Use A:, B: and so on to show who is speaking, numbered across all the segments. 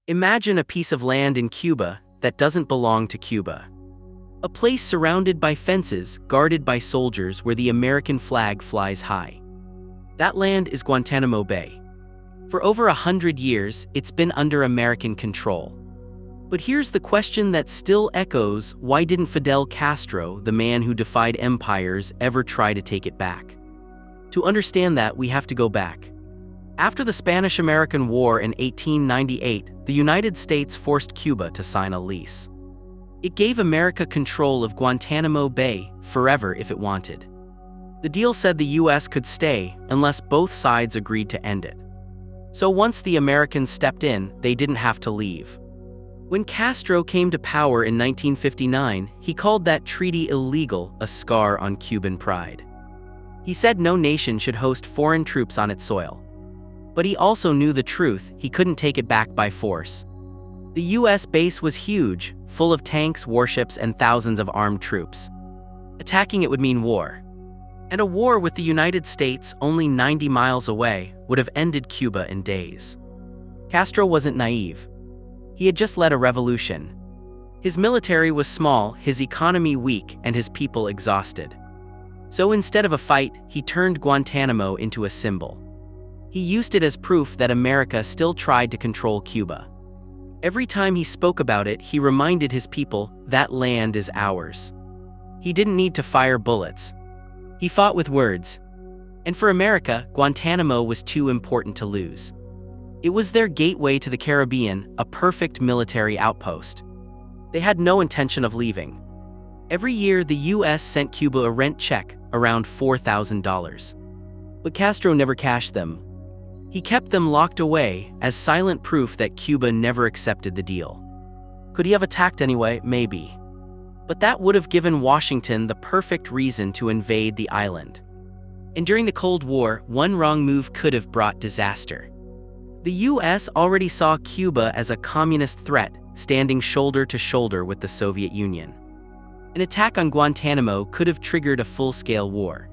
A: Imagine a piece of land in Cuba that doesn't belong to Cuba. A place surrounded by fences, guarded by soldiers, where the American flag flies high. That land is Guantánamo Bay. For over 100 years, it's been under American control. But here's the question that still echoes: why didn't Fidel Castro, the man who defied empires, ever try to take it back? To understand that, we have to go back. After the Spanish-American War in 1898, the United States forced Cuba to sign a lease. It gave America control of Guantánamo Bay forever if it wanted. The deal said the US could stay unless both sides agreed to end it. So once the Americans stepped in, they didn't have to leave. When Castro came to power in 1959, he called that treaty illegal, a scar on Cuban pride. He said no nation should host foreign troops on its soil. But he also knew the truth: he couldn't take it back by force. The US base was huge, full of tanks, warships, and thousands of armed troops. Attacking it would mean war. And a war with the United States, only 90 miles away, would have ended Cuba in days. Castro wasn't naive. He had just led a revolution. His military was small, his economy weak, and his people exhausted. So instead of a fight, he turned Guantánamo into a symbol. He used it as proof that America still tried to control Cuba. Every time he spoke about it, he reminded his people, that land is ours. He didn't need to fire bullets. He fought with words. And for America, Guantánamo was too important to lose. It was their gateway to the Caribbean, a perfect military outpost. They had no intention of leaving. Every year, the US sent Cuba a rent check, around $4,000. But Castro never cashed them. He kept them locked away as silent proof that Cuba never accepted the deal. Could he have attacked anyway? Maybe. But that would have given Washington the perfect reason to invade the island. And during the Cold War, one wrong move could have brought disaster. The US already saw Cuba as a communist threat, standing shoulder to shoulder with the Soviet Union. An attack on Guantánamo could have triggered a full-scale war.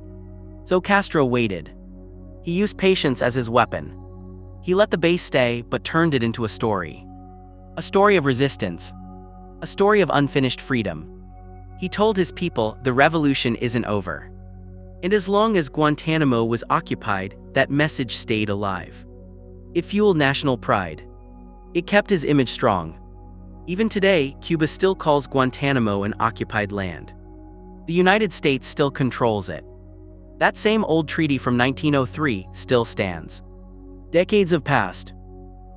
A: So Castro waited. He used patience as his weapon. He let the base stay, but turned it into a story. A story of resistance. A story of unfinished freedom. He told his people, the revolution isn't over. And as long as Guantánamo was occupied, that message stayed alive. It fueled national pride. It kept his image strong. Even today, Cuba still calls Guantánamo an occupied land. The United States still controls it. That same old treaty from 1903 still stands. Decades have passed.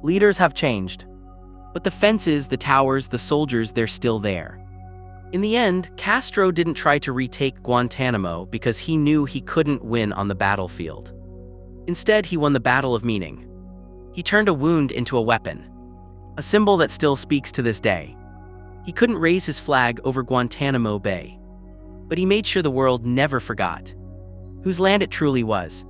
A: Leaders have changed. But the fences, the towers, the soldiers, they're still there. In the end, Castro didn't try to retake Guantánamo because he knew he couldn't win on the battlefield. Instead, he won the battle of meaning. He turned a wound into a weapon. A symbol that still speaks to this day. He couldn't raise his flag over Guantánamo Bay. But he made sure the world never forgot whose land it truly was.